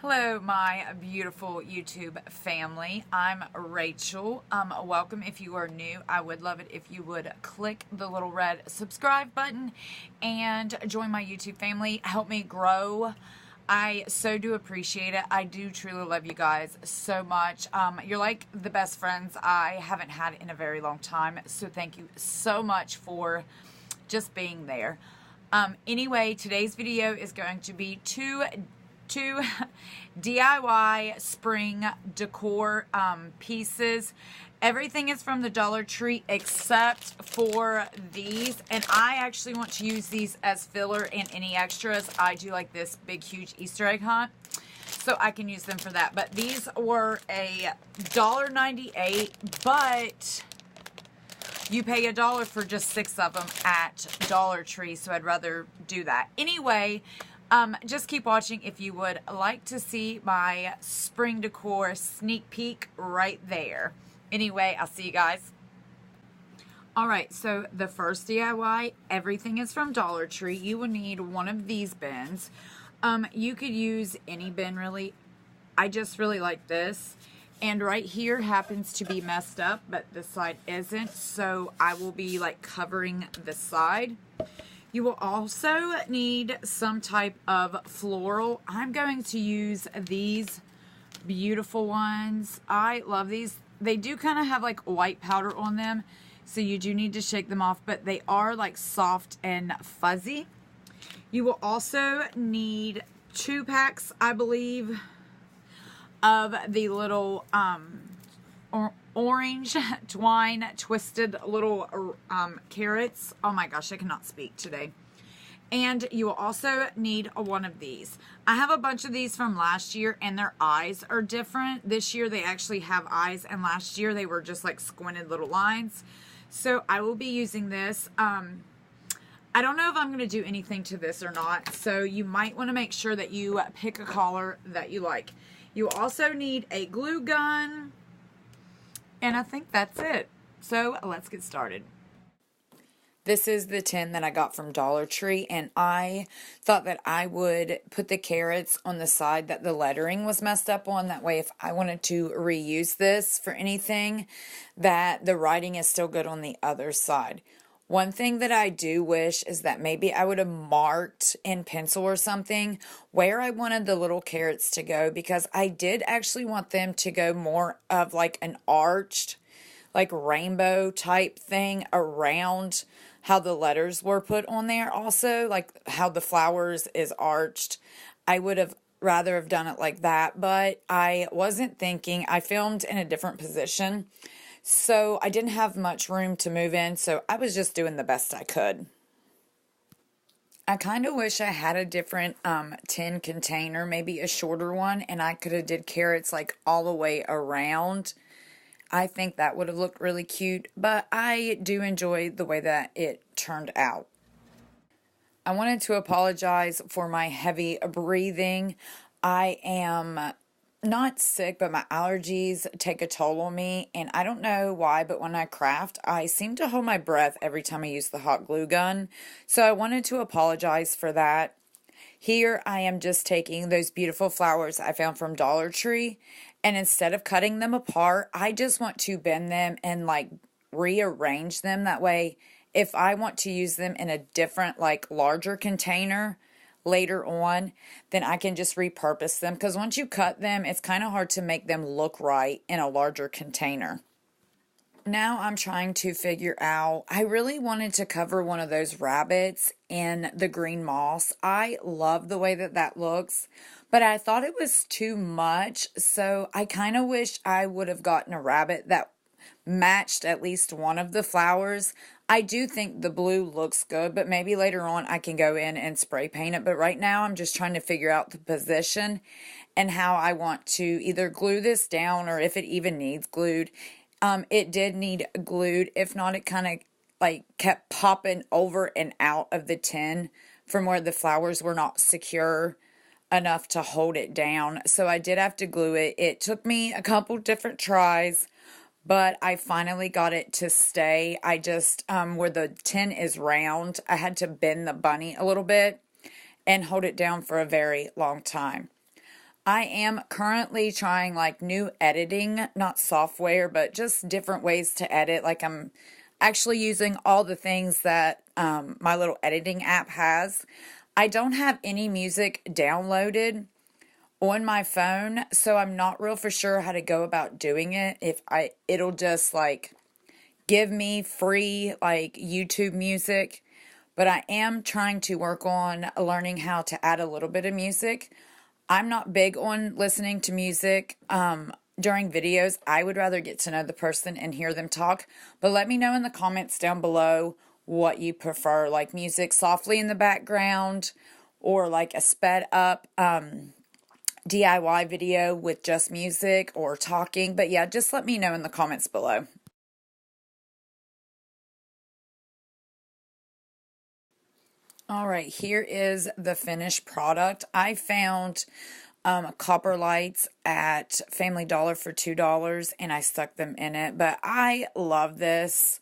Hello, my beautiful YouTube family. I'm Rachel. Welcome if you are new. I would love it if you would click the little red subscribe button and join my YouTube family. Help me grow. I so do appreciate it. I do truly love you guys so much. You're like the best friends I haven't had in a very long time. So thank you so much for just being there. Anyway, today's video is going to be two DIY spring decor pieces. Everything is from the Dollar Tree except for these, and I actually want to use these as filler and any extras. I do like this big huge Easter egg hunt, so I can use them for that. But these were a $1.98, but you pay $1 for just 6 of them at Dollar Tree, so I'd rather do that. Anyway, just keep watching if you would like to see my spring decor sneak peek right there. Anyway, I'll see you guys. Alright, so the first DIY, everything is from Dollar Tree. You will need one of these bins. You could use any bin really. I just really like this. And right here happens to be messed up, but this side isn't. So I will be like covering the side. You will also need some type of floral. I'm going to use these beautiful ones. I love these. They do kind of have like white powder on them, so you do need to shake them off, but they are like soft and fuzzy. You will also need 2 packs, I believe, of the little orange twine twisted little carrots. Oh my gosh, I cannot speak today. And you will also need one of these. I have a bunch of these from last year and their eyes are different. This year they actually have eyes, and last year they were just like squinted little lines. So I will be using this. I don't know if I'm going to do anything to this or not, so you might want to make sure that you pick a color that you like. You also need a glue gun, and I think that's it. So let's get started. This is the tin that I got from Dollar Tree, and I thought that I would put the carrots on the side that the lettering was messed up on. That way, if I wanted to reuse this for anything, that the writing is still good on the other side. One thing that I do wish is that maybe I would have marked in pencil or something where I wanted the little carrots to go, because I did actually want them to go more of like an arched, like rainbow type thing around how the letters were put on there. Also, like how the flowers is arched. I would have rather have done it like that, but I wasn't thinking. I filmed in a different position, so I didn't have much room to move in, so I was just doing the best I could. I kind of wish I had a different tin container, maybe a shorter one, and I could have did carrots like all the way around. I think that would have looked really cute, but I do enjoy the way that it turned out. I wanted to apologize for my heavy breathing. I am not sick, but my allergies take a toll on me, and I don't know why, but when I craft, I seem to hold my breath every time I use the hot glue gun. So I wanted to apologize for that. Here I am just taking those beautiful flowers I found from Dollar Tree, and instead of cutting them apart, I just want to bend them and like rearrange them. That way, if I want to use them in a different, like larger container later on, then I can just repurpose them. Because once you cut them, it's kind of hard to make them look right in a larger container. Now I'm trying to figure out, I really wanted to cover one of those rabbits in the green moss. I love the way that that looks, but I thought it was too much, so I kind of wish I would have gotten a rabbit that matched at least one of the flowers. I do think the blue looks good, but maybe later on I can go in and spray paint it. But right now I'm just trying to figure out the position and how I want to either glue this down, or if it even needs glued. It did need glued. If not, it kind of like kept popping over and out of the tin from where the flowers were not secure enough to hold it down. So I did have to glue it. It took me a couple different tries, but I finally got it to stay. I just, where the tin is round, I had to bend the bunny a little bit and hold it down for a very long time. I am currently trying like new editing, not software, but just different ways to edit. Like I'm actually using all the things that my little editing app has. I don't have any music downloaded on my phone, so I'm not real for sure how to go about doing it. If it'll just like give me free like YouTube music, but I am trying to work on learning how to add a little bit of music. I'm not big on listening to music during videos. I would rather get to know the person and hear them talk. But let me know in the comments down below what you prefer, like music softly in the background or like a sped up DIY video with just music or talking. But yeah, just let me know in the comments below. All right, here is the finished product. I found copper lights at Family Dollar for $2 and I stuck them in it. But I love this.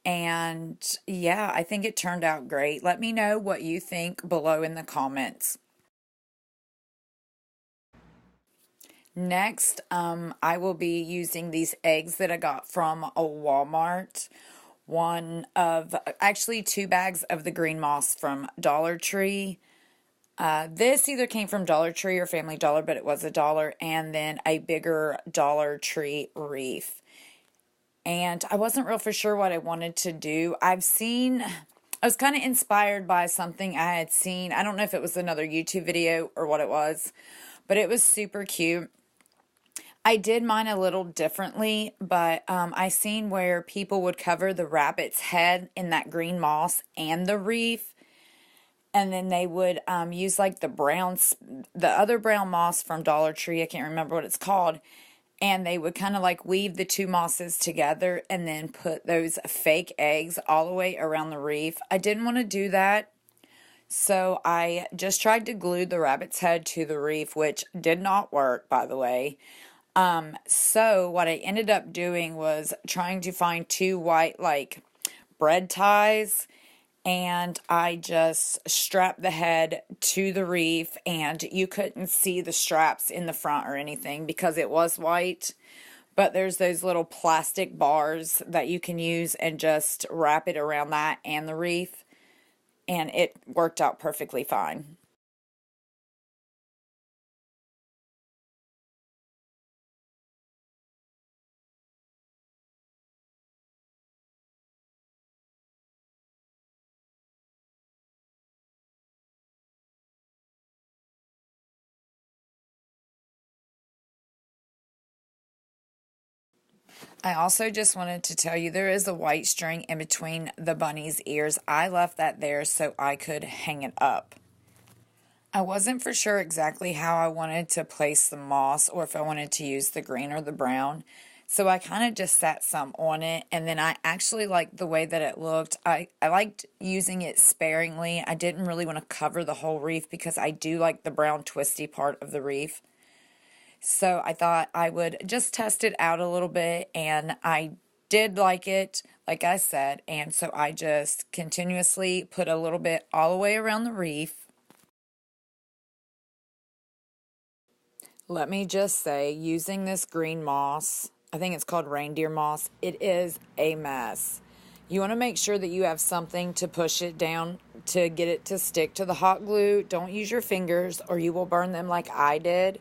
And yeah, I think it turned out great. Let me know what you think below in the comments. Next, I will be using these eggs that I got from a Walmart. Actually 2 bags of the green moss from Dollar Tree. This either came from Dollar Tree or Family Dollar, but it was $1, and then a bigger Dollar Tree wreath. And I wasn't real for sure what I wanted to do. I was kind of inspired by something I had seen. I don't know if it was another YouTube video or what it was, but it was super cute. I did mine a little differently, but I seen where people would cover the rabbit's head in that green moss and the wreath, and then they would use like the other brown moss from Dollar Tree. I can't remember what it's called. And they would kind of like weave the two mosses together and then put those fake eggs all the way around the wreath. I didn't want to do that, so I just tried to glue the rabbit's head to the wreath, which did not work, by the way. So what I ended up doing was trying to find 2 white like bread ties, and I just strapped the head to the wreath, and you couldn't see the straps in the front or anything because it was white. But there's those little plastic bars that you can use and just wrap it around that and the wreath, and it worked out perfectly fine. I also just wanted to tell you there is a white string in between the bunny's ears. I left that there so I could hang it up. I wasn't for sure exactly how I wanted to place the moss or if I wanted to use the green or the brown. So I kind of just sat some on it, and then I actually liked the way that it looked. I liked using it sparingly. I didn't really want to cover the whole wreath because I do like the brown twisty part of the wreath. So I thought I would just test it out a little bit, and I did like it, like I said, and so I just continuously put a little bit all the way around the wreath. Let me just say, using this green moss, I think it's called reindeer moss, it is a mess. You want to make sure that you have something to push it down to get it to stick to the hot glue. Don't use your fingers or you will burn them like I did.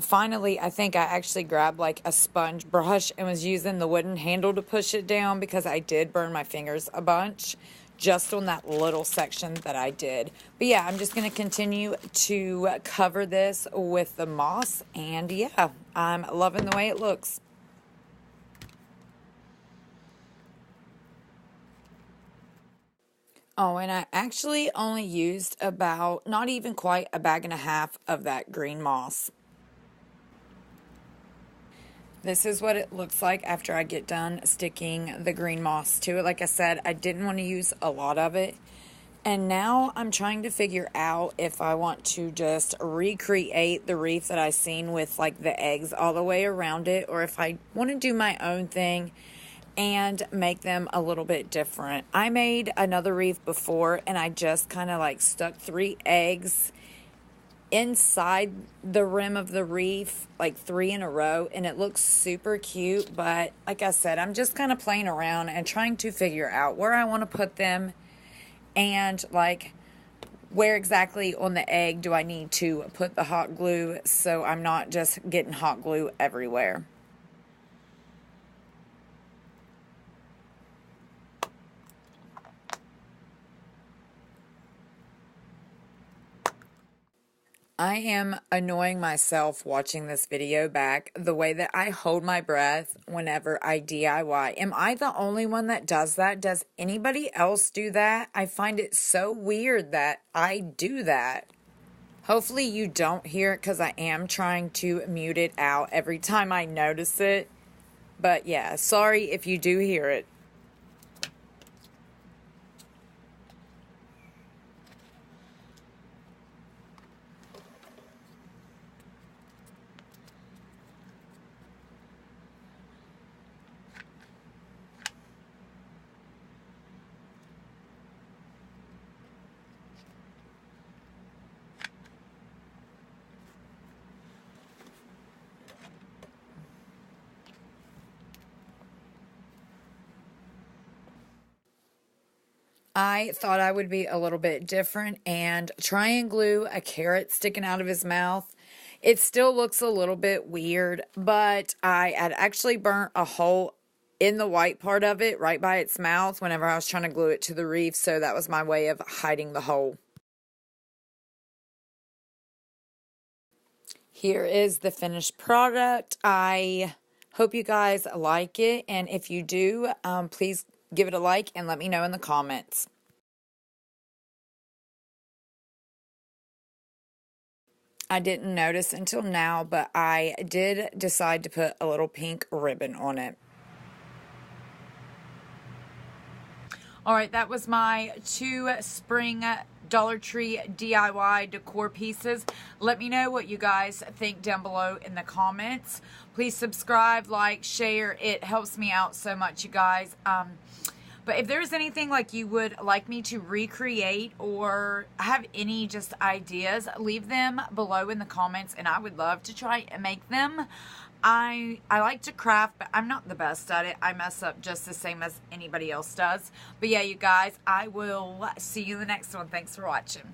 Finally, I think I actually grabbed like a sponge brush and was using the wooden handle to push it down because I did burn my fingers a bunch just on that little section that I did. But yeah, I'm just going to continue to cover this with the moss, and yeah, I'm loving the way it looks. Oh, and I actually only used about, not even quite a bag and a half of that green moss. This is what it looks like after I get done sticking the green moss to it. Like I said, I didn't want to use a lot of it. And now I'm trying to figure out if I want to just recreate the wreath that I seen with like the eggs all the way around it, or if I want to do my own thing and make them a little bit different. I made another wreath before and I just kind of like stuck 3 eggs inside the rim of the reef, like 3 in a row, and it looks super cute. But like I said, I'm just kind of playing around and trying to figure out where I want to put them, and like where exactly on the egg do I need to put the hot glue so I'm not just getting hot glue everywhere. I am annoying myself watching this video back the way that I hold my breath whenever I DIY. Am I the only one that does that? Does anybody else do that? I find it so weird that I do that. Hopefully you don't hear it because I am trying to mute it out every time I notice it. But yeah, sorry if you do hear it. I thought I would be a little bit different and try and glue a carrot sticking out of his mouth. It still looks a little bit weird, but I had actually burnt a hole in the white part of it right by its mouth whenever I was trying to glue it to the reef, so that was my way of hiding the hole. Here is the finished product. I hope you guys like it, and if you do, please give it a like and let me know in the comments. I didn't notice until now, but I did decide to put a little pink ribbon on it. All right, that was my 2 spring Dollar Tree DIY decor pieces. Let me know what you guys think down below in the comments. Please subscribe, like, share. It helps me out so much, you guys. But if there's anything like you would like me to recreate or have any just ideas, leave them below in the comments and I would love to try and make them. I like to craft, but I'm not the best at it. I mess up just the same as anybody else does. But yeah, you guys, I will see you in the next one. Thanks for watching.